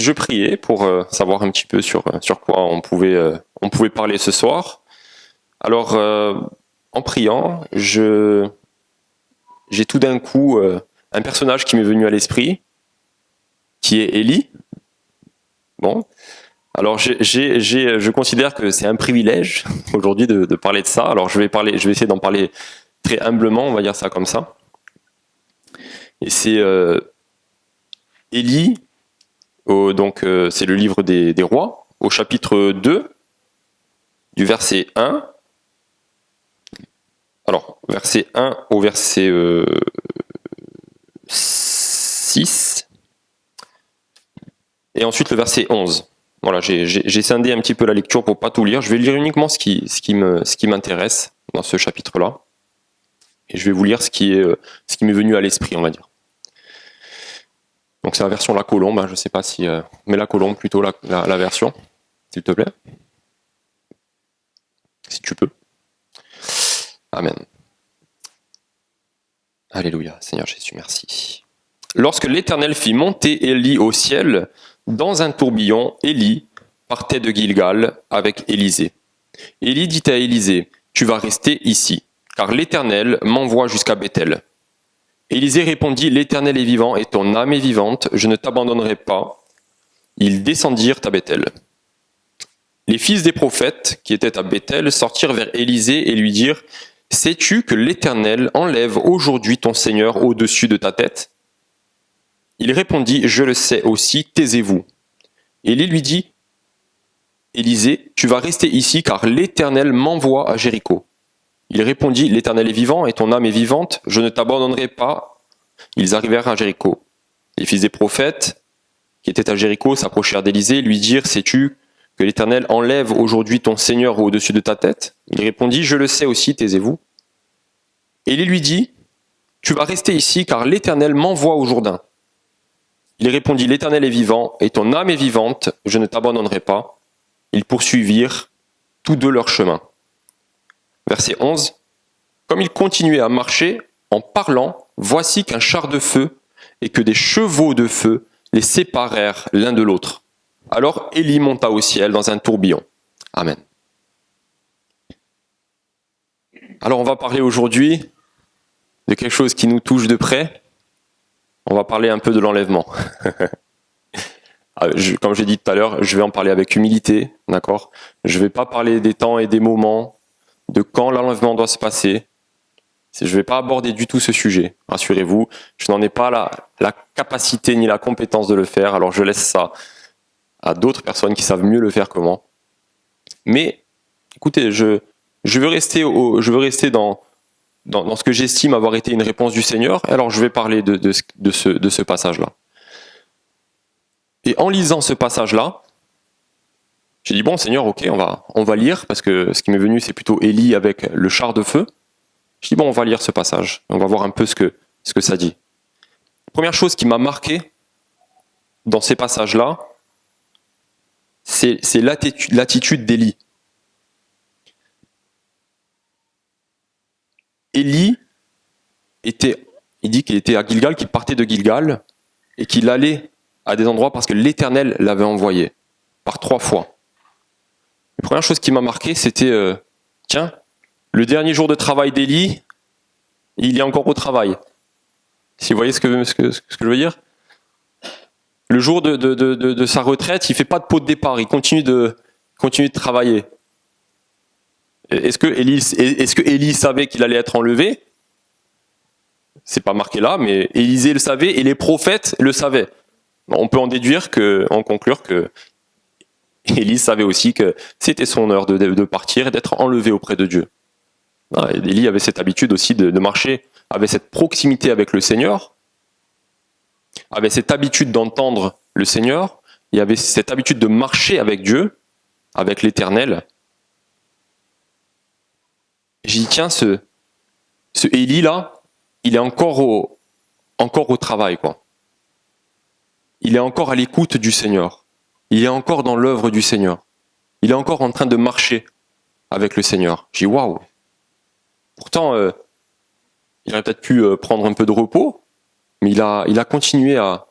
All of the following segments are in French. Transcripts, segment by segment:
je priais pour savoir un petit peu sur quoi on pouvait parler ce soir. Alors, en priant, j'ai tout d'un coup un personnage qui m'est venu à l'esprit, qui est Élie. Bon, alors je considère que c'est un privilège aujourd'hui de parler de ça. Alors je vais essayer d'en parler très humblement, on va dire ça comme ça. Et c'est Élie, donc c'est le livre des rois, au chapitre 2, du verset 1. Alors, verset 1 au verset 6. Et ensuite le verset 11. Voilà, j'ai scindé un petit peu la lecture pour pas tout lire. Je vais lire uniquement ce qui m'intéresse dans ce chapitre-là. Et je vais vous lire ce qui m'est venu à l'esprit, on va dire. Donc c'est la version La Colombe, hein, je ne sais pas si... mais La Colombe plutôt, la version, s'il te plaît. Si tu peux. Amen. Alléluia, Seigneur Jésus, merci. Lorsque l'Éternel fit monter Élie au ciel, dans un tourbillon, Élie partait de Gilgal avec Élisée. Élie dit à Élisée, « Tu vas rester ici, car l'Éternel m'envoie jusqu'à Béthel. » Élisée répondit, « L'Éternel est vivant et ton âme est vivante, je ne t'abandonnerai pas. » Ils descendirent à Béthel. Les fils des prophètes qui étaient à Béthel sortirent vers Élisée et lui dirent, « Sais-tu que l'Éternel enlève aujourd'hui ton Seigneur au-dessus de ta tête ?» Il répondit, « Je le sais aussi, taisez-vous. » Élie lui dit, « Élisée, tu vas rester ici car l'Éternel m'envoie à Jéricho. » Il répondit, « L'Éternel est vivant et ton âme est vivante, je ne t'abandonnerai pas. » Ils arrivèrent à Jéricho. Les fils des prophètes qui étaient à Jéricho s'approchèrent d'Élisée et lui dirent, « Sais-tu que l'Éternel enlève aujourd'hui ton Seigneur au-dessus de ta tête ?» Il répondit, « Je le sais aussi, taisez-vous. » Élie lui dit, « Tu vas rester ici car l'Éternel m'envoie au Jourdain. » Il répondit, « L'Éternel est vivant, et ton âme est vivante, je ne t'abandonnerai pas. » Ils poursuivirent tous deux leur chemin. Verset 11. Comme ils continuaient à marcher, en parlant, voici qu'un char de feu et que des chevaux de feu les séparèrent l'un de l'autre. Alors Élie monta au ciel dans un tourbillon. Amen. Alors on va parler aujourd'hui de quelque chose qui nous touche de près. On va parler un peu de l'enlèvement. Comme j'ai dit tout à l'heure, je vais en parler avec humilité, d'accord ? Je ne vais pas parler des temps et des moments, de quand l'enlèvement doit se passer. Je ne vais pas aborder du tout ce sujet, rassurez-vous. Je n'en ai pas la capacité ni la compétence de le faire, alors je laisse ça à d'autres personnes qui savent mieux le faire que moi. Mais, écoutez, je veux rester dans ce que j'estime avoir été une réponse du Seigneur, alors je vais parler de ce passage-là. Et en lisant ce passage-là, j'ai dit, bon Seigneur, ok, on va lire, parce que ce qui m'est venu, c'est plutôt Élie avec le char de feu. Je dis, bon, on va lire ce passage, on va voir un peu ce que ça dit. Première chose qui m'a marqué dans ces passages-là, c'est l'attitude d'Élie. Élie il dit qu'il était à Gilgal, qu'il partait de Gilgal, et qu'il allait à des endroits parce que l'Éternel l'avait envoyé, par 3 fois. La première chose qui m'a marqué, c'était, tiens, le dernier jour de travail d'Élie, il est encore au travail. Si vous voyez ce que je veux dire ? Le jour de sa retraite, il fait pas de pot de départ, il continue de travailler. Est-ce que Élie savait qu'il allait être enlevé ? C'est pas marqué là, mais Élisée le savait et les prophètes le savaient. On peut en conclure que Élie savait aussi que c'était son heure de partir et d'être enlevé auprès de Dieu. Élie avait cette habitude aussi de marcher, avait cette proximité avec le Seigneur, avait cette habitude d'entendre le Seigneur, il avait cette habitude de marcher avec Dieu, avec l'Éternel. J'ai dit, tiens, ce Élie là, il est encore au travail, quoi. Il est encore à l'écoute du Seigneur. Il est encore dans l'œuvre du Seigneur. Il est encore en train de marcher avec le Seigneur. J'ai dit, waouh. Pourtant, il aurait peut-être pu prendre un peu de repos, mais il a continué à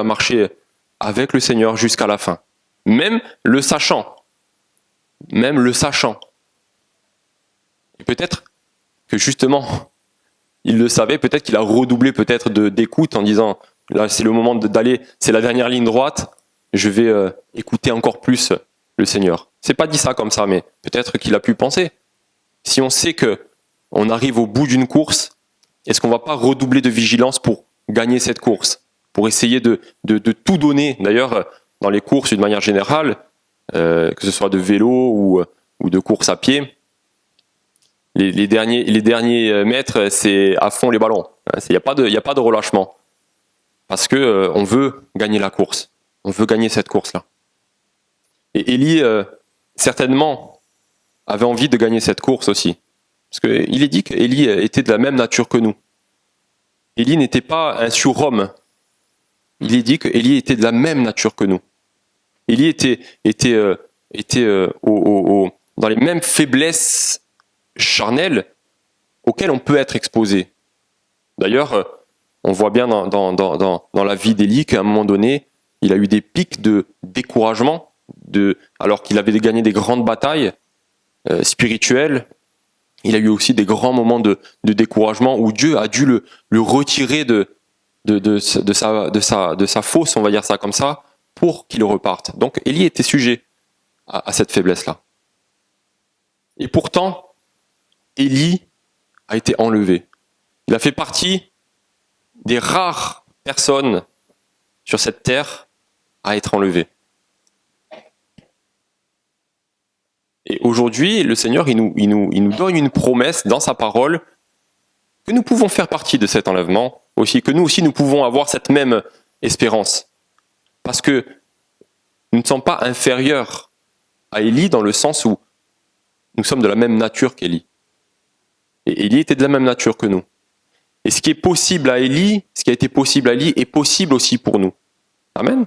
marcher avec le Seigneur jusqu'à la fin. Même le sachant. Même le sachant. Et peut-être que justement, il le savait, peut-être qu'il a redoublé peut-être d'écoute en disant, là c'est le moment d'aller, c'est la dernière ligne droite, je vais écouter encore plus le Seigneur. C'est pas dit ça comme ça, mais peut-être qu'il a pu penser. Si on sait que on arrive au bout d'une course, est-ce qu'on va pas redoubler de vigilance pour gagner cette course, pour essayer de tout donner. D'ailleurs, dans les courses d'une manière générale, que ce soit de vélo ou de course à pied, les derniers mètres, c'est à fond les ballons. Il n'y a pas de relâchement. Parce que on veut gagner la course. On veut gagner cette course-là. Et Élie, certainement, avait envie de gagner cette course aussi. Parce qu'il est dit qu'Élie était de la même nature que nous. Élie n'était pas un surhomme. Il est dit qu'Élie était de la même nature que nous. Élie était dans les mêmes faiblesses charnelles auxquelles on peut être exposé. D'ailleurs, on voit bien dans la vie d'Élie qu'à un moment donné, il a eu des pics de découragement, alors qu'il avait gagné des grandes batailles spirituelles. Il a eu aussi des grands moments de découragement où Dieu a dû le retirer de sa fosse, on va dire ça comme ça, pour qu'il reparte. Donc Élie était sujet à cette faiblesse-là. Et pourtant, Élie a été enlevé. Il a fait partie des rares personnes sur cette terre à être enlevées. Et aujourd'hui, le Seigneur, il nous donne une promesse dans sa parole que nous pouvons faire partie de cet enlèvement, aussi, que nous aussi nous pouvons avoir cette même espérance. Parce que nous ne sommes pas inférieurs à Élie dans le sens où nous sommes de la même nature qu'Élie. Et Élie était de la même nature que nous. Et ce qui est possible à Élie, ce qui a été possible à Élie, est possible aussi pour nous. Amen.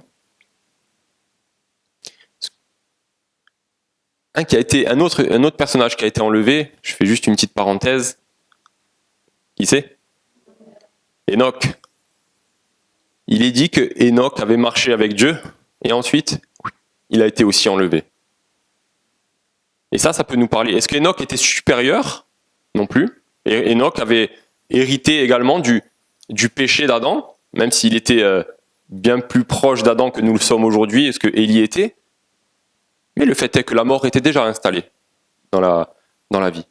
Un autre personnage qui a été enlevé, je fais juste une petite parenthèse. Qui c'est ? Enoch. Il est dit que Enoch avait marché avec Dieu et ensuite il a été aussi enlevé. Et ça peut nous parler. Est-ce qu'Enoch était supérieur ? Non plus. Et Enoch avait hérité également du péché d'Adam, même s'il était bien plus proche d'Adam que nous le sommes aujourd'hui, est-ce que Élie était ? Mais le fait est que la mort était déjà installée dans la vie.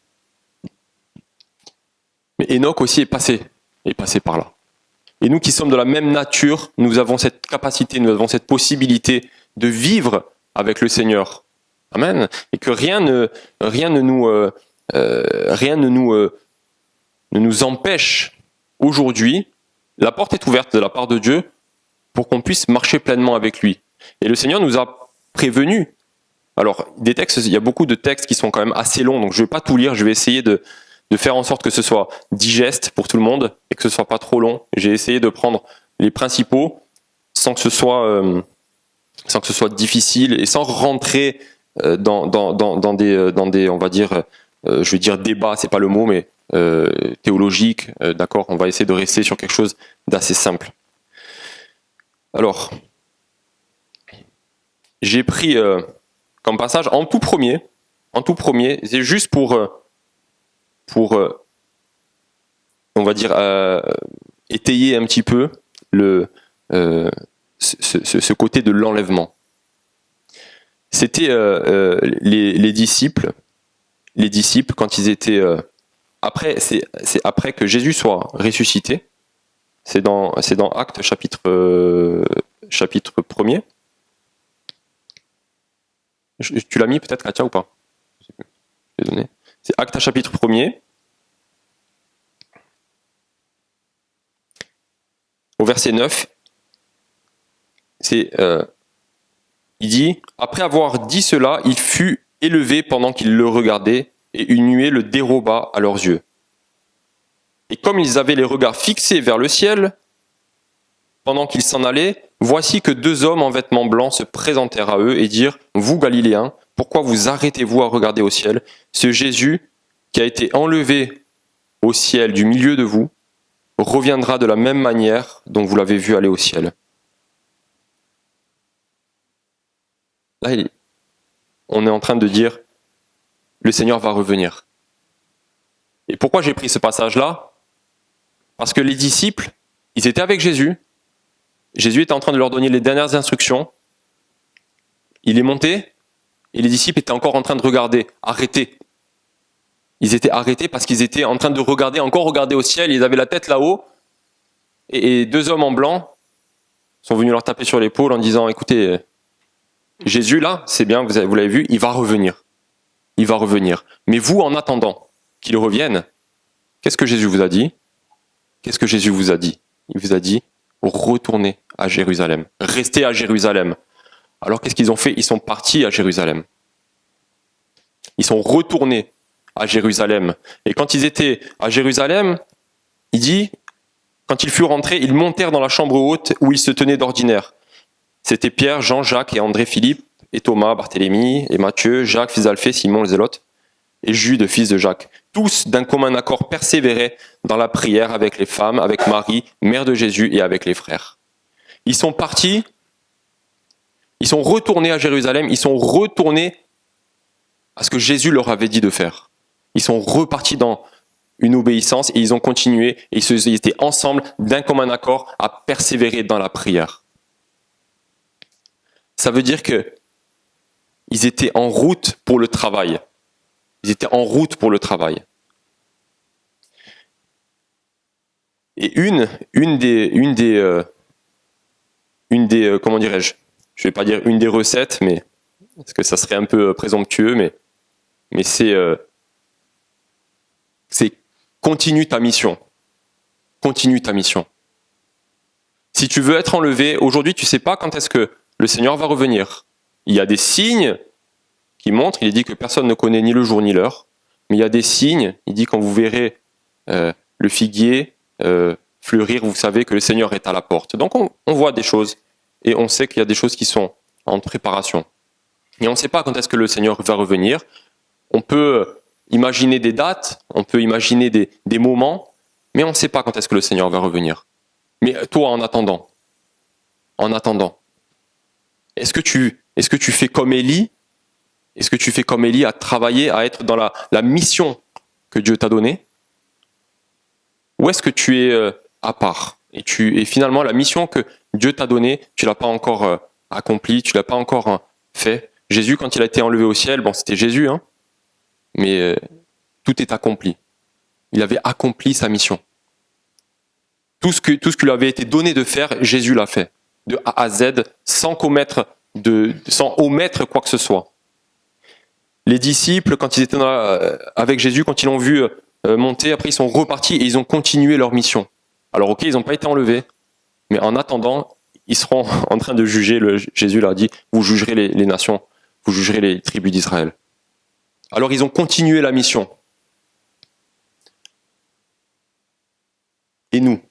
Mais Enoch aussi est passé par là. Et nous qui sommes de la même nature, nous avons cette capacité, nous avons cette possibilité de vivre avec le Seigneur. Amen. Et que rien ne nous empêche aujourd'hui. La porte est ouverte de la part de Dieu pour qu'on puisse marcher pleinement avec lui. Et le Seigneur nous a prévenus. Alors, des textes, il y a beaucoup de textes qui sont quand même assez longs, donc je ne vais pas tout lire, je vais essayer de faire en sorte que ce soit digeste pour tout le monde et que ce soit pas trop long. J'ai essayé de prendre les principaux sans que ce soit difficile et sans rentrer dans des on va dire je vais dire débat, c'est pas le mot, mais théologique. D'accord, on va essayer de rester sur quelque chose d'assez simple. Alors, j'ai pris comme passage en tout premier, c'est juste pour on va dire étayer un petit peu ce côté de l'enlèvement. C'était les disciples quand ils étaient après, c'est après que Jésus soit ressuscité. C'est dans Actes chapitre 1er. Tu l'as mis peut-être, Katia, ou pas ? Je l'ai donné. C'est Actes chapitre 1er. Au verset 9, il dit « Après avoir dit cela, il fut élevé pendant qu'ils le regardaient, et une nuée le déroba à leurs yeux. Et comme ils avaient les regards fixés vers le ciel, pendant qu'ils s'en allaient, voici que 2 hommes en vêtements blancs se présentèrent à eux et dirent « Vous, Galiléens, pourquoi vous arrêtez-vous à regarder au ciel ? Ce Jésus, qui a été enlevé au ciel du milieu de vous, reviendra de la même manière dont vous l'avez vu aller au ciel. » Là, on est en train de dire, le Seigneur va revenir. Et pourquoi j'ai pris ce passage-là? Parce que les disciples, ils étaient avec Jésus. Jésus était en train de leur donner les dernières instructions. Il est monté, et les disciples étaient encore en train de regarder, arrêtés. Ils étaient arrêtés parce qu'ils étaient en train de regarder, encore regarder au ciel, ils avaient la tête là-haut, et deux hommes en blanc sont venus leur taper sur l'épaule en disant, écoutez, Jésus là, c'est bien, vous l'avez vu, il va revenir. Il va revenir. Mais vous, en attendant qu'il revienne, qu'est-ce que Jésus vous a dit? Qu'est-ce que Jésus vous a dit? Il vous a dit, retournez à Jérusalem, restez à Jérusalem. Alors qu'est-ce qu'ils ont fait? Ils sont partis à Jérusalem. Ils sont retournés à Jérusalem. Et quand ils étaient à Jérusalem, il dit, quand ils furent rentrés, ils montèrent dans la chambre haute où ils se tenaient d'ordinaire. C'était Pierre, Jean, Jacques et André, Philippe, et Thomas, Barthélemy, et Matthieu, Jacques, fils d'Alphée, Simon le Zélote, et Jude, fils de Jacques. Tous, d'un commun accord, persévéraient dans la prière avec les femmes, avec Marie, mère de Jésus, et avec les frères. Ils sont partis, ils sont retournés à Jérusalem, ils sont retournés à ce que Jésus leur avait dit de faire. Ils sont repartis dans une obéissance et ils ont continué et ils étaient ensemble d'un commun accord à persévérer dans la prière. Ça veut dire que ils étaient en route pour le travail. Ils étaient en route pour le travail. Et une des comment dirais-je, je vais pas dire une des recettes, mais parce que ça serait un peu présomptueux, mais c'est continue ta mission. Continue ta mission. Si tu veux être enlevé, aujourd'hui tu sais pas quand est-ce que le Seigneur va revenir. Il y a des signes qui montrent, il est dit que personne ne connaît ni le jour ni l'heure, mais il y a des signes, il dit quand vous verrez le figuier fleurir, vous savez que le Seigneur est à la porte. Donc on voit des choses et on sait qu'il y a des choses qui sont en préparation. Et on ne sait pas quand est-ce que le Seigneur va revenir. On peut imaginer des dates, on peut imaginer des moments, mais on ne sait pas quand est-ce que le Seigneur va revenir. Mais toi, en attendant, est-ce que tu fais comme Élie? Est-ce que tu fais comme Élie à travailler, à être dans la mission que Dieu t'a donnée? Ou est-ce que tu es à part et finalement la mission que Dieu t'a donnée, tu l'as pas encore accomplie, tu l'as pas encore fait? Jésus, quand il a été enlevé au ciel, bon, c'était Jésus, hein, mais tout est accompli. Il avait accompli sa mission. Tout ce qui lui avait été donné de faire, Jésus l'a fait, de A à Z, sans omettre quoi que ce soit. Les disciples, quand ils étaient avec Jésus, quand ils l'ont vu monter, après ils sont repartis et ils ont continué leur mission. Alors ok, ils n'ont pas été enlevés, mais en attendant, ils seront en train de juger. Jésus leur a dit, vous jugerez les nations, vous jugerez les tribus d'Israël. Alors ils ont continué la mission. Et nous,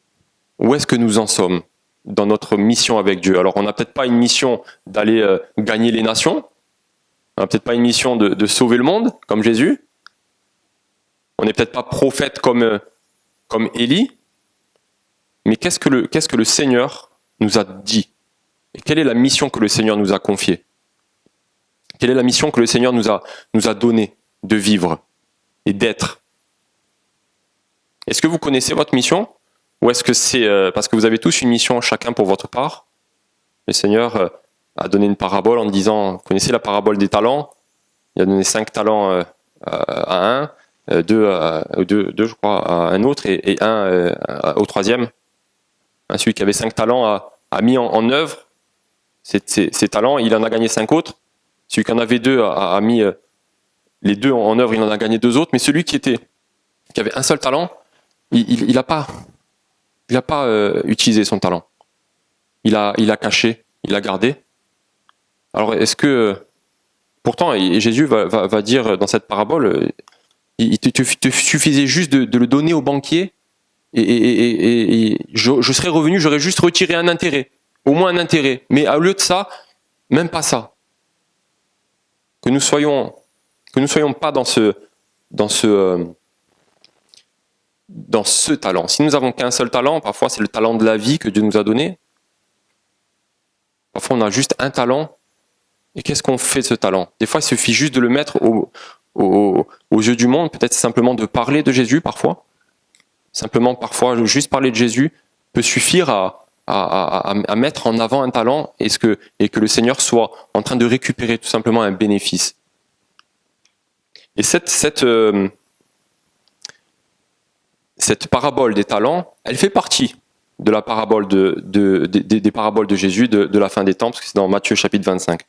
où est-ce que nous en sommes dans notre mission avec Dieu? Alors on n'a peut-être pas une mission d'aller gagner les nations, on n'a peut-être pas une mission de sauver le monde, comme Jésus. On n'est peut-être pas prophète comme Élie. Mais qu'est-ce que le Seigneur nous a dit? Et quelle est la mission que le Seigneur nous a confiée? Quelle est la mission que le Seigneur nous a donnée de vivre et d'être? Est-ce que vous connaissez votre mission? Ou est-ce que c'est parce que vous avez tous une mission chacun pour votre part? Le Seigneur a donné une parabole en disant, vous connaissez la parabole des talents? Il a donné 5 talents à un, 2 je crois à un autre et un au troisième. Celui qui avait 5 talents a mis en œuvre ces talents, il en a gagné 5 autres. Celui qui en avait 2 a mis les 2 en œuvre, il en a gagné 2 autres. Mais celui qui avait un seul talent, il n'a pas utilisé son talent. Il a caché, il a gardé. Alors est-ce que pourtant Jésus va dire dans cette parabole, il te suffisait juste de le donner au banquier et je serais revenu, j'aurais juste retiré un intérêt, au moins un intérêt. Mais au lieu de ça, même pas ça. Que nous soyons pas dans ce talent. Si nous avons qu'un seul talent, parfois c'est le talent de la vie que Dieu nous a donné. Parfois on a juste un talent Et qu'est-ce qu'on fait de ce talent? Des fois, il suffit juste de le mettre aux yeux du monde. Peut-être simplement de parler de Jésus parfois. Simplement, parfois, juste parler de Jésus peut suffire à mettre en avant un talent et que le Seigneur soit en train de récupérer tout simplement un bénéfice. Et cette parabole des talents, elle fait partie de la parabole des paraboles de Jésus de la fin des temps, parce que c'est dans Matthieu chapitre 25.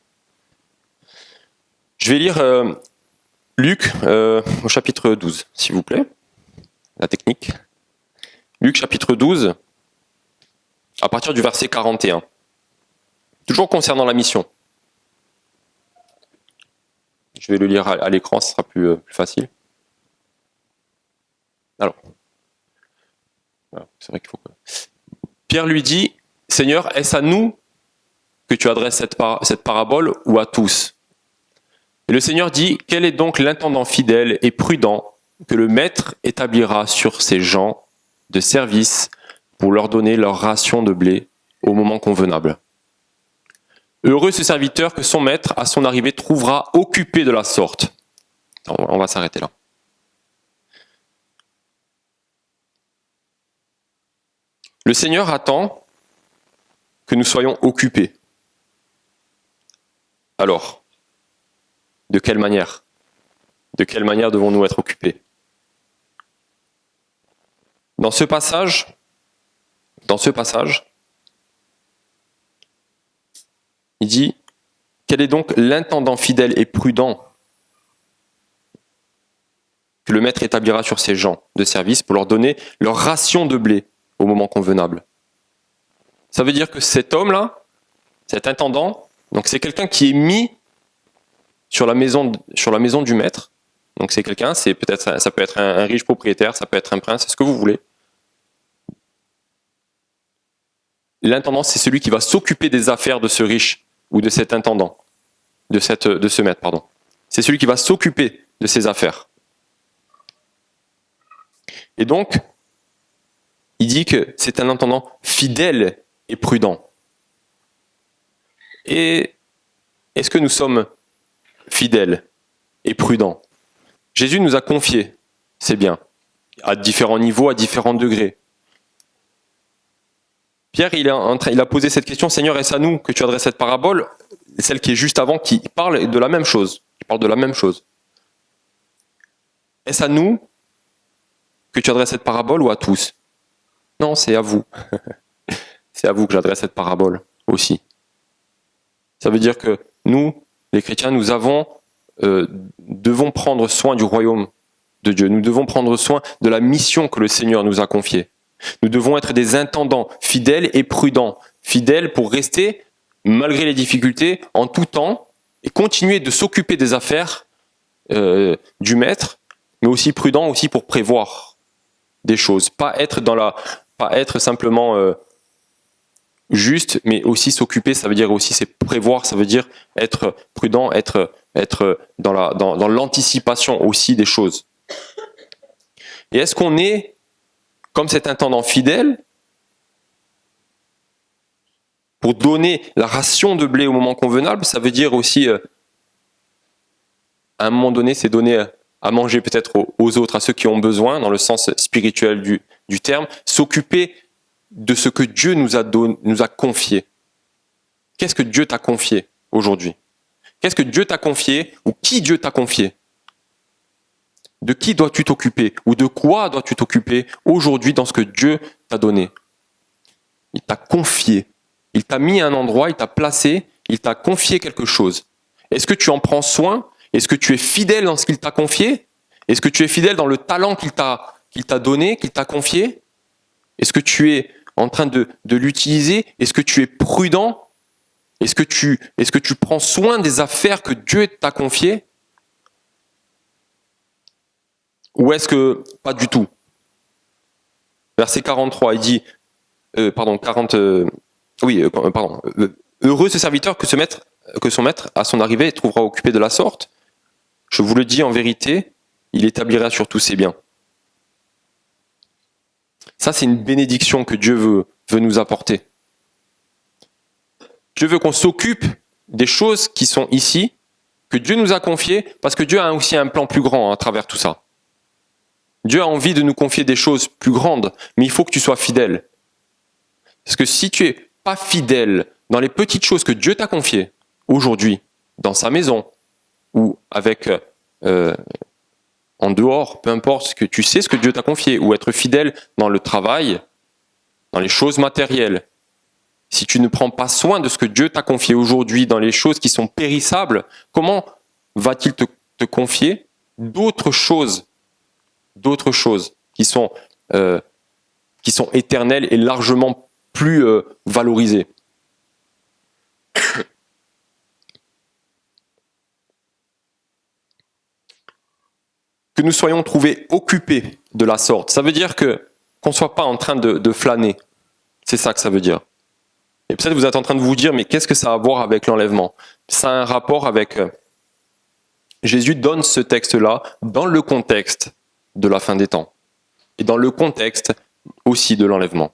Je vais lire Luc au chapitre 12, s'il vous plaît. La technique. Luc chapitre 12, à partir du verset 41. Toujours concernant la mission. Je vais le lire à l'écran, ce sera plus facile. Alors, c'est vrai qu'il faut que... Pierre lui dit, « Seigneur, est-ce à nous que tu adresses cette parabole ou à tous ?» Et le Seigneur dit, « Quel est donc l'intendant fidèle et prudent que le maître établira sur ses gens de service pour leur donner leur ration de blé au moment convenable. Heureux ce serviteur que son maître, à son arrivée, trouvera occupé de la sorte. » On va s'arrêter là. Le Seigneur attend que nous soyons occupés. Alors, de quelle manière? De quelle manière devons-nous être occupés? Dans ce passage, il dit, quel est donc l'intendant fidèle et prudent que le maître établira sur ses gens de service pour leur donner leur ration de blé au moment convenable? Ça veut dire que cet homme-là, cet intendant, donc c'est quelqu'un qui est mis sur la maison du maître. Donc c'est quelqu'un, ça peut être un riche propriétaire, ça peut être un prince, c'est ce que vous voulez. L'intendant, c'est celui qui va s'occuper des affaires de ce riche ou de cet intendant, de ce maître, pardon. C'est celui qui va s'occuper de ses affaires. Et donc, il dit que c'est un intendant fidèle et prudent. Et est-ce que nous sommes fidèles et prudents? Jésus nous a confié, c'est bien, à différents niveaux, à différents degrés. Pierre, il a posé cette question, Seigneur, est-ce à nous que tu adresses cette parabole? Celle qui est juste avant, qui parle de la même chose. Il parle de la même chose. Est-ce à nous que tu adresses cette parabole ou à tous? Non, c'est à vous. C'est à vous que j'adresse cette parabole aussi. Ça veut dire que nous, les chrétiens, nous devons prendre soin du royaume de Dieu. Nous devons prendre soin de la mission que le Seigneur nous a confiée. Nous devons être des intendants fidèles et prudents. Fidèles pour rester, malgré les difficultés, en tout temps, et continuer de s'occuper des affaires du maître, mais aussi prudents aussi pour prévoir des choses. Pas être simplement juste, mais aussi s'occuper, ça veut dire aussi c'est prévoir, ça veut dire être prudent, être dans l'anticipation aussi des choses. Et est-ce qu'on est comme cet intendant fidèle pour donner la ration de blé au moment convenable? Ça veut dire aussi, à un moment donné, c'est donner à manger peut-être aux autres, à ceux qui ont besoin, dans le sens spirituel du terme, s'occuper de ce que Dieu nous a confié. Qu'est-ce que Dieu t'a confié aujourd'hui? Qu'est-ce que Dieu t'a confié ou qui Dieu t'a confié? De qui dois-tu t'occuper ou de quoi dois-tu t'occuper aujourd'hui dans ce que Dieu t'a donné? Il t'a confié. Il t'a mis à un endroit, il t'a placé, il t'a confié quelque chose. Est-ce que tu en prends soin? Est-ce que tu es fidèle dans ce qu'il t'a confié? Est-ce que tu es fidèle dans le talent qu'il t'a donné, qu'il t'a confié? Est-ce que tu es en train de l'utiliser? Est-ce que tu es prudent? Est-ce que tu prends soin des affaires que Dieu t'a confiées? Ou est-ce que pas du tout? Verset 43, il dit, heureux ce serviteur que son maître, à son arrivée, trouvera occupé de la sorte. Je vous le dis en vérité, il établira sur tous ses biens. Ça, c'est une bénédiction que Dieu veut nous apporter. Dieu veut qu'on s'occupe des choses qui sont ici, que Dieu nous a confiées, parce que Dieu a aussi un plan plus grand à travers tout ça. Dieu a envie de nous confier des choses plus grandes, mais il faut que tu sois fidèle. Parce que si tu es pas fidèle dans les petites choses que Dieu t'a confiées, aujourd'hui, dans sa maison, ou avec en dehors, peu importe, ce que tu sais ce que Dieu t'a confié, ou être fidèle dans le travail, dans les choses matérielles. Si tu ne prends pas soin de ce que Dieu t'a confié aujourd'hui, dans les choses qui sont périssables, comment va-t-il te confier d'autres choses qui sont éternelles et largement plus valorisées? Que nous soyons trouvés occupés de la sorte. Ça veut dire qu'on ne soit pas en train de flâner. C'est ça que ça veut dire. Et peut-être vous êtes en train de vous dire, mais qu'est-ce que ça a à voir avec l'enlèvement? Ça a un rapport avec... Jésus donne ce texte-là dans le contexte de la fin des temps. Et dans le contexte aussi de l'enlèvement.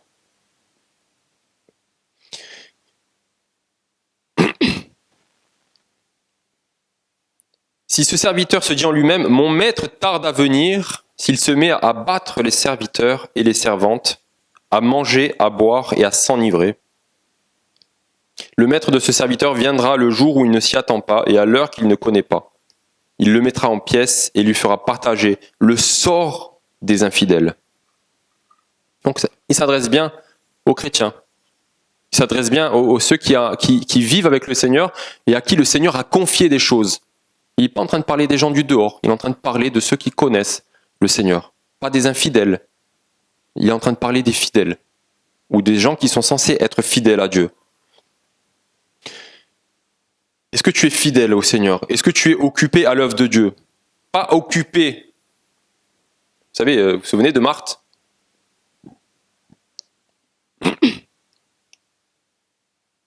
Si ce serviteur se dit en lui-même, mon maître tarde à venir, s'il se met à battre les serviteurs et les servantes, à manger, à boire et à s'enivrer, le maître de ce serviteur viendra le jour où il ne s'y attend pas et à l'heure qu'il ne connaît pas. Il le mettra en pièces et lui fera partager le sort des infidèles. Donc il s'adresse bien aux chrétiens. Il s'adresse bien aux ceux qui vivent avec le Seigneur et à qui le Seigneur a confié des choses. Il n'est pas en train de parler des gens du dehors, il est en train de parler de ceux qui connaissent le Seigneur, pas des infidèles. Il est en train de parler des fidèles, ou des gens qui sont censés être fidèles à Dieu. Est-ce que tu es fidèle au Seigneur? Est-ce que tu es occupé à l'œuvre de Dieu? Pas occupé. Vous savez, vous vous souvenez de Marthe?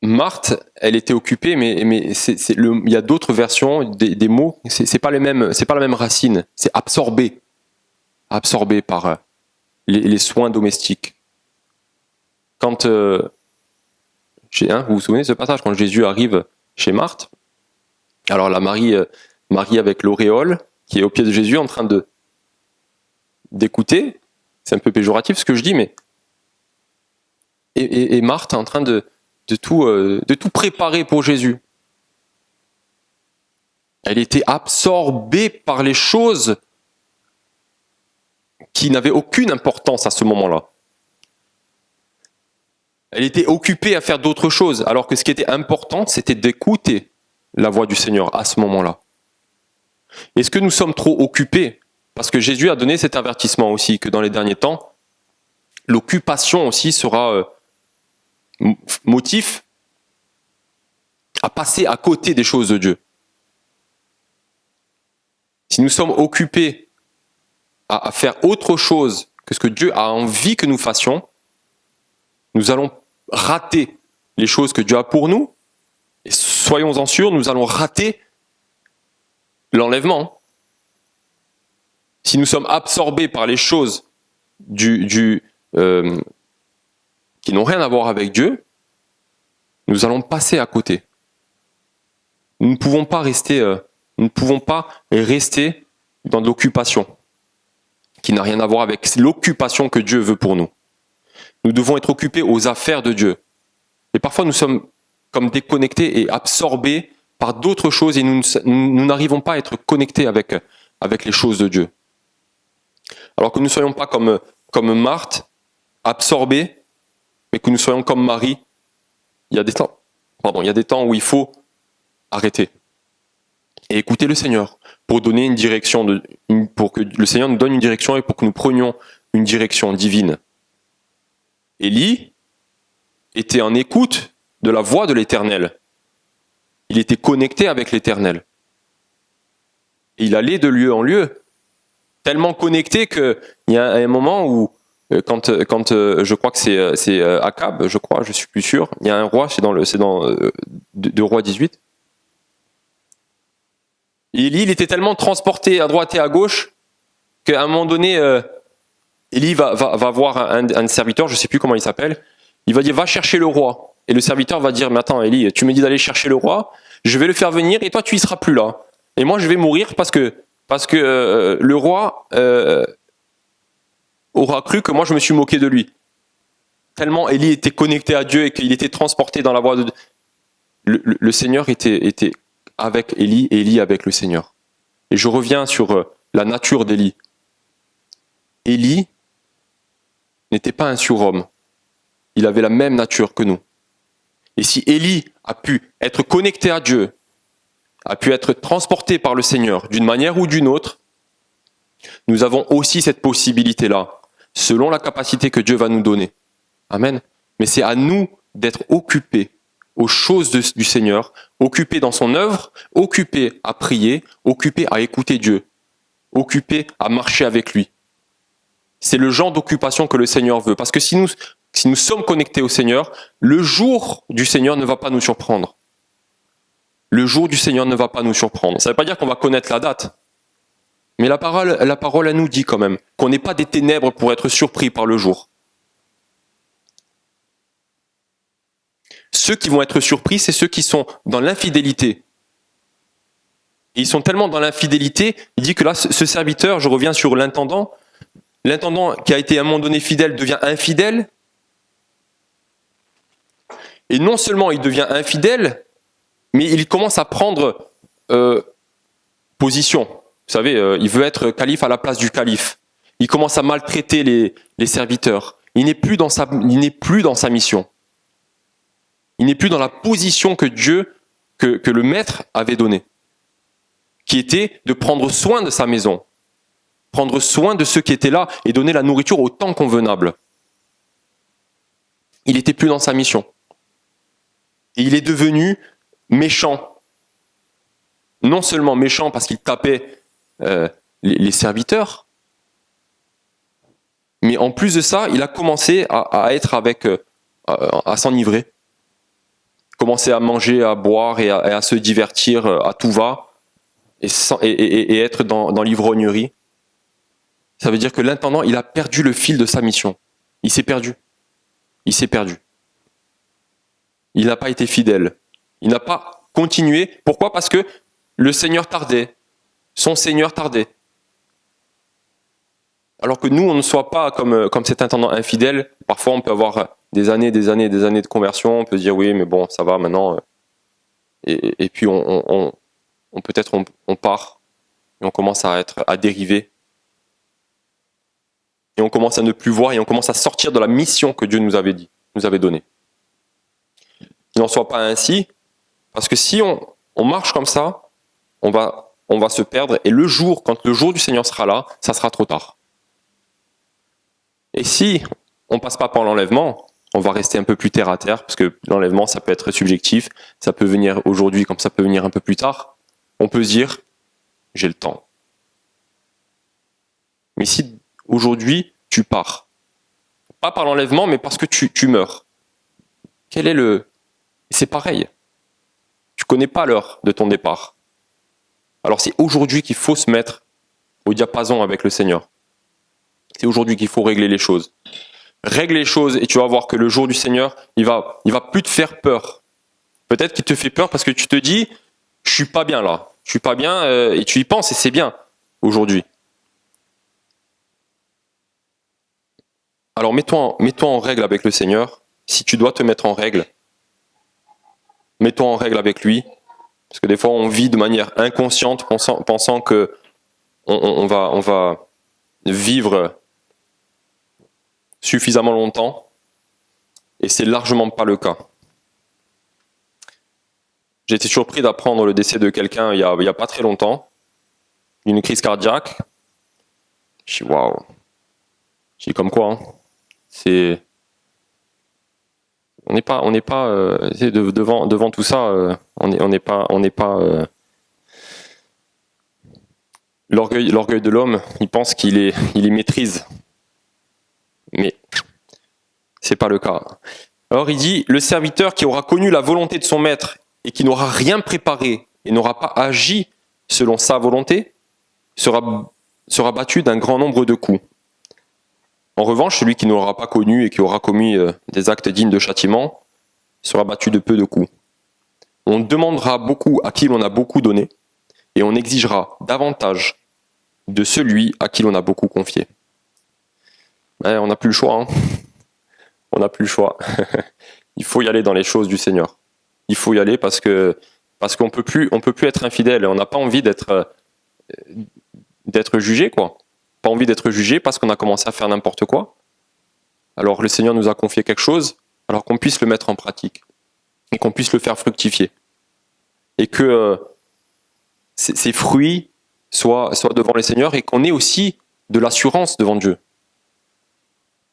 Marthe, elle était occupée, mais il y a d'autres versions des mots. C'est pas la même racine. C'est absorbé par les soins domestiques. Quand vous vous souvenez de ce passage, quand Jésus arrive chez Marthe, alors la Marie avec l'auréole qui est au pied de Jésus en train d'écouter. C'est un peu péjoratif ce que je dis, mais et Marthe est en train de tout préparer pour Jésus. Elle était absorbée par les choses qui n'avaient aucune importance à ce moment-là. Elle était occupée à faire d'autres choses, alors que ce qui était important, c'était d'écouter la voix du Seigneur à ce moment-là. Est-ce que nous sommes trop occupés? Parce que Jésus a donné cet avertissement aussi, que dans les derniers temps, l'occupation aussi sera motif à passer à côté des choses de Dieu. Si nous sommes occupés à faire autre chose que ce que Dieu a envie que nous fassions, nous allons rater les choses que Dieu a pour nous, et soyons-en sûrs, nous allons rater l'enlèvement. Si nous sommes absorbés par les choses qui n'ont rien à voir avec Dieu, nous allons passer à côté. Nous ne pouvons pas rester dans de l'occupation qui n'a rien à voir avec l'occupation que Dieu veut pour nous. Nous devons être occupés aux affaires de Dieu. Et parfois nous sommes comme déconnectés et absorbés par d'autres choses et nous n'arrivons pas à être connectés avec les choses de Dieu. Alors que nous ne soyons pas comme Marthe, absorbés, mais que nous soyons comme Marie. Il y a des temps où il faut arrêter et écouter le Seigneur pour donner une direction, pour que le Seigneur nous donne une direction et pour que nous prenions une direction divine. Élie était en écoute de la voix de l'Éternel. Il était connecté avec l'Éternel. Et il allait de lieu en lieu, tellement connecté qu'il y a un moment où, quand je crois que c'est Akab, je suis plus sûr, il y a un roi, c'est dans 2 Rois 18. Et Élie, il était tellement transporté à droite et à gauche qu'à un moment donné, Élie va voir un serviteur, je ne sais plus comment il s'appelle, il va dire va chercher le roi. Et le serviteur va dire mais attends Élie, tu me dis d'aller chercher le roi, je vais le faire venir et toi tu y seras plus là. Et moi je vais mourir parce que le roi aura cru que moi je me suis moqué de lui. Tellement Élie était connecté à Dieu et qu'il était transporté dans la voie de Dieu. Le Seigneur était avec Élie et Élie avec le Seigneur. Et je reviens sur la nature d'Élie. Élie n'était pas un surhomme. Il avait la même nature que nous. Et si Élie a pu être connecté à Dieu, a pu être transporté par le Seigneur d'une manière ou d'une autre, nous avons aussi cette possibilité-là, selon la capacité que Dieu va nous donner. Amen. Mais c'est à nous d'être occupés aux choses du Seigneur, occupés dans son œuvre, occupés à prier, occupés à écouter Dieu, occupés à marcher avec lui. C'est le genre d'occupation que le Seigneur veut. Parce que si nous sommes connectés au Seigneur, le jour du Seigneur ne va pas nous surprendre. Le jour du Seigneur ne va pas nous surprendre. Ça ne veut pas dire qu'on va connaître la date. Mais la parole, elle nous dit quand même qu'on n'est pas des ténèbres pour être surpris par le jour. Ceux qui vont être surpris, c'est ceux qui sont dans l'infidélité. Et ils sont tellement dans l'infidélité, il dit que là, ce serviteur, je reviens sur l'intendant qui a été à un moment donné fidèle devient infidèle. Et non seulement il devient infidèle, mais il commence à prendre position. Vous savez, il veut être calife à la place du calife. Il commence à maltraiter les serviteurs. Il n'est plus dans sa mission. Il n'est plus dans la position que Dieu, que le maître avait donnée, qui était de prendre soin de sa maison, prendre soin de ceux qui étaient là et donner la nourriture au temps convenable. Il n'était plus dans sa mission. Et il est devenu méchant. Non seulement méchant parce qu'il tapait les serviteurs, mais en plus de ça, il a commencé à être à s'enivrer. Commencer à manger, à boire et à se divertir à tout va et être dans l'ivrognerie. Ça veut dire que l'intendant, il a perdu le fil de sa mission. Il s'est perdu. Il n'a pas été fidèle. Il n'a pas continué. Pourquoi ? Parce que le Seigneur tardait. Son Seigneur tardait. Alors que nous, on ne soit pas comme cet intendant infidèle. Parfois, on peut avoir des années de conversion. On peut se dire, oui, mais bon, ça va maintenant. Et puis, on part. Et on commence à dériver. Et on commence à ne plus voir. Et on commence à sortir de la mission que Dieu nous avait donnée. Il n'en soit pas ainsi. Parce que si on marche comme ça, on va se perdre. Et quand le jour du Seigneur sera là, ça sera trop tard. Et si on passe pas par l'enlèvement, on va rester un peu plus terre à terre, parce que l'enlèvement, ça peut être subjectif, ça peut venir aujourd'hui comme ça peut venir un peu plus tard. On peut se dire, j'ai le temps. Mais si aujourd'hui, tu pars, pas par l'enlèvement, mais parce que tu meurs, c'est pareil. Tu connais pas l'heure de ton départ. Alors c'est aujourd'hui qu'il faut se mettre au diapason avec le Seigneur. C'est aujourd'hui qu'il faut régler les choses. Règle les choses et tu vas voir que le jour du Seigneur, il va plus te faire peur. Peut-être qu'il te fait peur parce que tu te dis, je suis pas bien là. Je suis pas bien et tu y penses et c'est bien aujourd'hui. Alors mets-toi en règle avec le Seigneur. Si tu dois te mettre en règle, mets-toi en règle avec lui. Parce que des fois, on vit de manière inconsciente, pensant que on va vivre suffisamment longtemps, et c'est largement pas le cas. J'ai été surpris d'apprendre le décès de quelqu'un il y a pas très longtemps, une crise cardiaque. Je dis waouh. Je dis comme quoi, hein. On n'est pas devant tout ça. On n'est pas. L'orgueil de l'homme, il pense il maîtrise, mais c'est pas le cas. Alors il dit, le serviteur qui aura connu la volonté de son maître et qui n'aura rien préparé et n'aura pas agi selon sa volonté sera battu d'un grand nombre de coups. En revanche, celui qui n'aura pas connu et qui aura commis des actes dignes de châtiment sera battu de peu de coups. On demandera beaucoup à qui l'on a beaucoup donné, et on exigera davantage de celui à qui l'on a beaucoup confié. On n'a plus le choix. Hein. On n'a plus le choix. Il faut y aller dans les choses du Seigneur. Il faut y aller parce qu'on peut plus être infidèle. On n'a pas envie d'être jugé, quoi. Pas envie d'être jugé parce qu'on a commencé à faire n'importe quoi. Alors le Seigneur nous a confié quelque chose, alors qu'on puisse le mettre en pratique et qu'on puisse le faire fructifier. Et que ces fruits soient devant le Seigneur et qu'on ait aussi de l'assurance devant Dieu.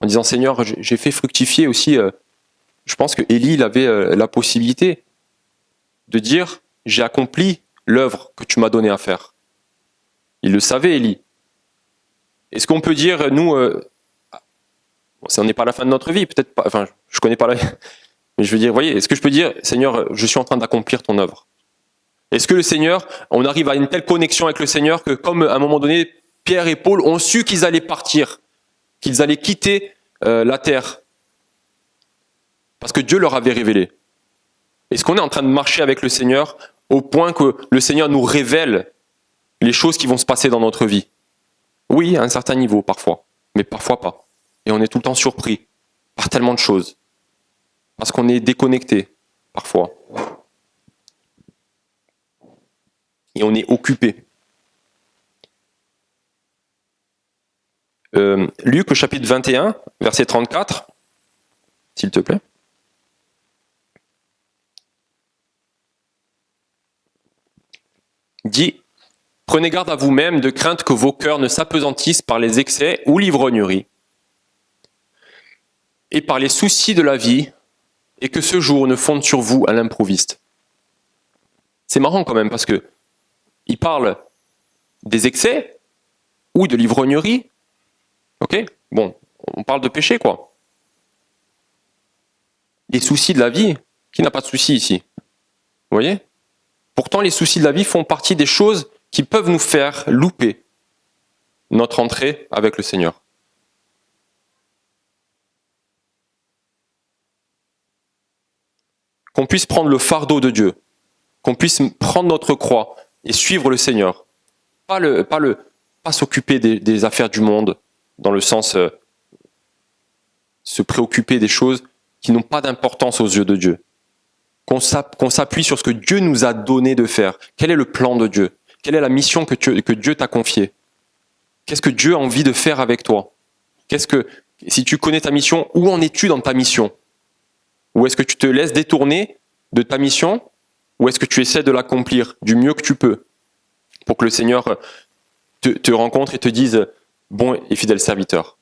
En disant, Seigneur, j'ai fait fructifier aussi. Je pense que Élie il avait la possibilité de dire, j'ai accompli l'œuvre que tu m'as donné à faire. Il le savait, Élie. Est-ce qu'on peut dire, nous, on n'est pas à la fin de notre vie, peut-être pas, enfin, je connais pas la vie, mais je veux dire, vous voyez, est-ce que je peux dire, Seigneur, je suis en train d'accomplir ton œuvre? Est-ce que le Seigneur, on arrive à une telle connexion avec le Seigneur que, comme à un moment donné, Pierre et Paul ont su qu'ils allaient partir, qu'ils allaient quitter la terre, parce que Dieu leur avait révélé. Est-ce qu'on est en train de marcher avec le Seigneur au point que le Seigneur nous révèle les choses qui vont se passer dans notre vie? Oui, à un certain niveau, parfois, mais parfois pas. Et on est tout le temps surpris par tellement de choses, parce qu'on est déconnecté, parfois. Et on est occupé. Luc au chapitre 21, verset 34, s'il te plaît. Dit, prenez garde à vous-même de crainte que vos cœurs ne s'apesantissent par les excès ou l'ivrognerie et par les soucis de la vie et que ce jour ne fonde sur vous à l'improviste. C'est marrant quand même parce que il parle des excès ou de l'ivrognerie. Ok? Bon, on parle de péché, quoi. Les soucis de la vie, qui n'a pas de soucis ici? Vous voyez? Pourtant, les soucis de la vie font partie des choses qui peuvent nous faire louper notre entrée avec le Seigneur. Qu'on puisse prendre le fardeau de Dieu, qu'on puisse prendre notre croix et suivre le Seigneur. Pas s'occuper des affaires du monde, dans le sens se préoccuper des choses qui n'ont pas d'importance aux yeux de Dieu. Qu'on s'appuie sur ce que Dieu nous a donné de faire. Quel est le plan de Dieu? Quelle est la mission que Dieu t'a confiée? Qu'est-ce que Dieu a envie de faire avec toi? Si tu connais ta mission, où en es-tu dans ta mission? Ou est-ce que tu te laisses détourner de ta mission? Ou est-ce que tu essaies de l'accomplir du mieux que tu peux pour que le Seigneur te rencontre et te dise « bon et fidèle serviteur ».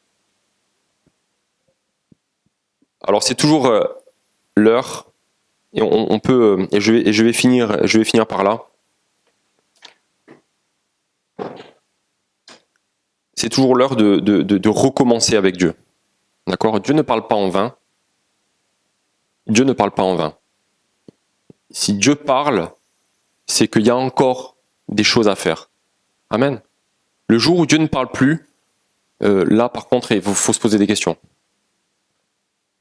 Alors c'est toujours l'heure, et on peut, et je vais finir par là. C'est toujours l'heure de recommencer avec Dieu. D'accord? Dieu ne parle pas en vain. Dieu ne parle pas en vain. Si Dieu parle, c'est qu'il y a encore des choses à faire. Amen. Le jour où Dieu ne parle plus, là par contre, il faut se poser des questions.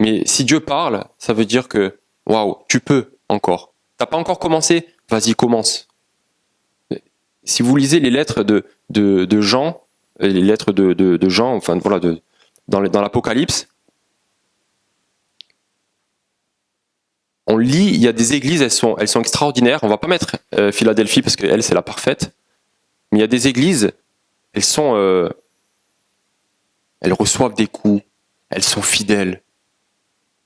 Mais si Dieu parle, ça veut dire que, waouh, tu peux encore. T'as pas encore commencé? Vas-y, commence. Si vous lisez les lettres de Jean, les lettres de Jean, enfin voilà, dans l'Apocalypse, on lit, il y a des églises, elles sont extraordinaires. On va pas mettre Philadelphie parce qu'elle, c'est la parfaite. Mais il y a des églises, elles reçoivent des coups, elles sont fidèles.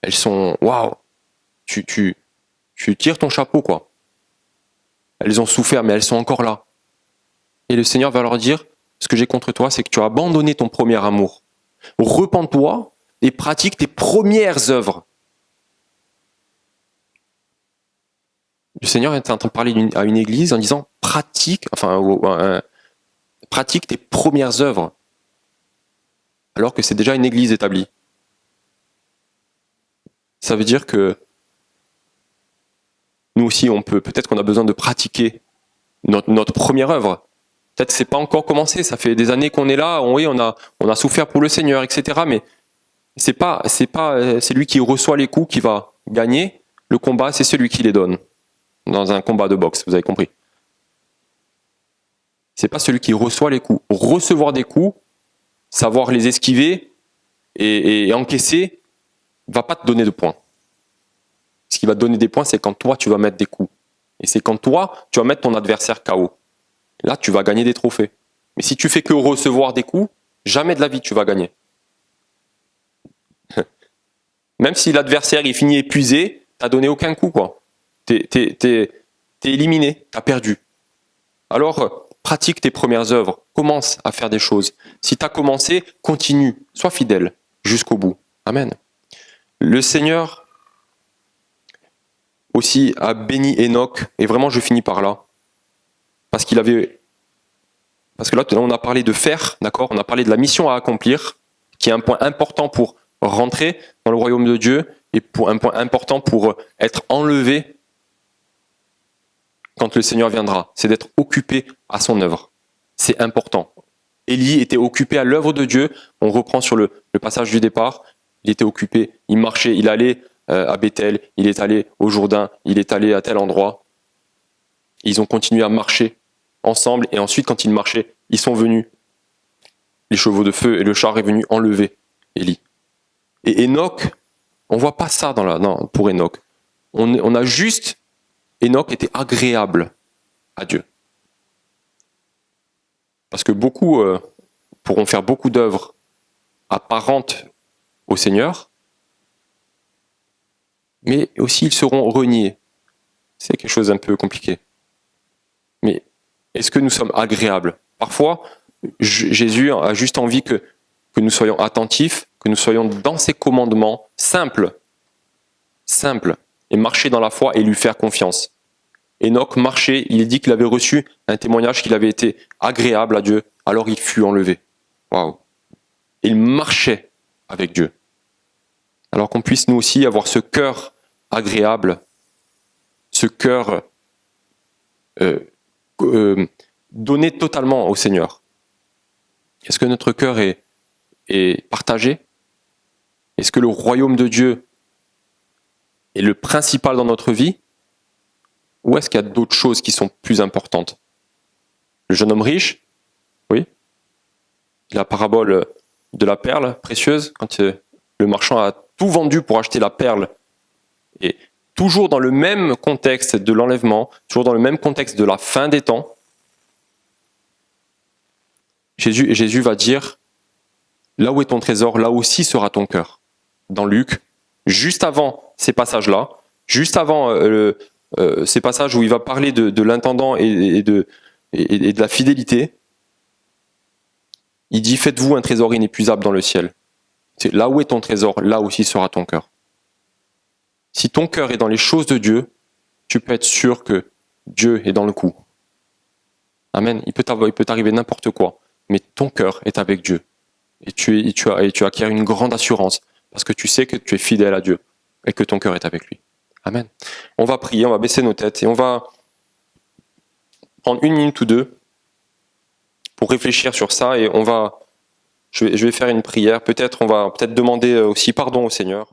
Elles sont, waouh, tu tires ton chapeau, quoi. Elles ont souffert, mais elles sont encore là. Et le Seigneur va leur dire, ce que j'ai contre toi, c'est que tu as abandonné ton premier amour. Repens-toi et pratique tes premières œuvres. Le Seigneur est en train de parler à une église en disant, pratique tes premières œuvres. Alors que c'est déjà une église établie. Ça veut dire que nous aussi, peut-être qu'on a besoin de pratiquer notre première œuvre. Peut-être que c'est pas encore commencé, ça fait des années qu'on est là, oui, on a souffert pour le Seigneur, etc. Mais c'est lui qui reçoit les coups qui va gagner. Le combat, c'est celui qui les donne. dans un combat de boxe, vous avez compris. C'est pas celui qui reçoit les coups. Recevoir des coups, savoir les esquiver et encaisser, va pas te donner de points. Ce qui va te donner des points, c'est quand toi, tu vas mettre des coups. Et c'est quand toi, tu vas mettre ton adversaire KO. Là, tu vas gagner des trophées. Mais si tu fais que recevoir des coups, jamais de la vie tu vas gagner. Même si l'adversaire il finit épuisé, t'as donné aucun coup, quoi. T'es éliminé, t'as perdu. Alors, pratique tes premières œuvres, commence à faire des choses. Si t'as commencé, continue, sois fidèle jusqu'au bout. Amen. Le Seigneur aussi a béni Enoch, et vraiment je finis par là, parce que là on a parlé de faire, d'accord, on a parlé de la mission à accomplir, qui est un point important pour rentrer dans le royaume de Dieu, et pour un point important pour être enlevé quand le Seigneur viendra, c'est d'être occupé à son œuvre. C'est important. Élie était occupé à l'œuvre de Dieu, on reprend sur le passage du départ, il était occupé, il marchait, il allait à Bethel, il est allé au Jourdain, il est allé à tel endroit. Ils ont continué à marcher ensemble, et ensuite quand ils marchaient, ils sont venus. Les chevaux de feu et le char est venu enlever Élie. Et Enoch, on voit pas ça pour Enoch. On a juste, Enoch était agréable à Dieu. Parce que beaucoup pourront faire beaucoup d'œuvres apparentes au Seigneur, mais aussi ils seront reniés. C'est quelque chose d'un peu compliqué. Mais est-ce que nous sommes agréables? Parfois, Jésus a juste envie que nous soyons attentifs, que nous soyons dans ses commandements simples, et marcher dans la foi et lui faire confiance. Enoch marchait, il est dit qu'il avait reçu un témoignage qu'il avait été agréable à Dieu, alors il fut enlevé. Waouh! Il marchait avec Dieu. Alors qu'on puisse nous aussi avoir ce cœur agréable, ce cœur donné totalement au Seigneur. Est-ce que notre cœur est partagé? Est-ce que le royaume de Dieu est le principal dans notre vie? Ou est-ce qu'il y a d'autres choses qui sont plus importantes? Le jeune homme riche, oui. La parabole de la perle précieuse, quand le marchand a tout vendu pour acheter la perle. Et toujours dans le même contexte de l'enlèvement, toujours dans le même contexte de la fin des temps, Jésus va dire, là où est ton trésor, là aussi sera ton cœur. Dans Luc, juste avant ces passages-là, juste avant ces passages où il va parler de l'intendant et de la fidélité, il dit, faites-vous un trésor inépuisable dans le ciel. C'est là où est ton trésor, là aussi sera ton cœur. Si ton cœur est dans les choses de Dieu, tu peux être sûr que Dieu est dans le coup. Amen. Il peut t'arriver n'importe quoi, mais ton cœur est avec Dieu. Et tu acquiers une grande assurance, parce que tu sais que tu es fidèle à Dieu, et que ton cœur est avec lui. Amen. On va prier, on va baisser nos têtes, et on va prendre 1 minute ou 2 pour réfléchir sur ça, et je vais faire une prière. On va peut-être demander aussi pardon au Seigneur.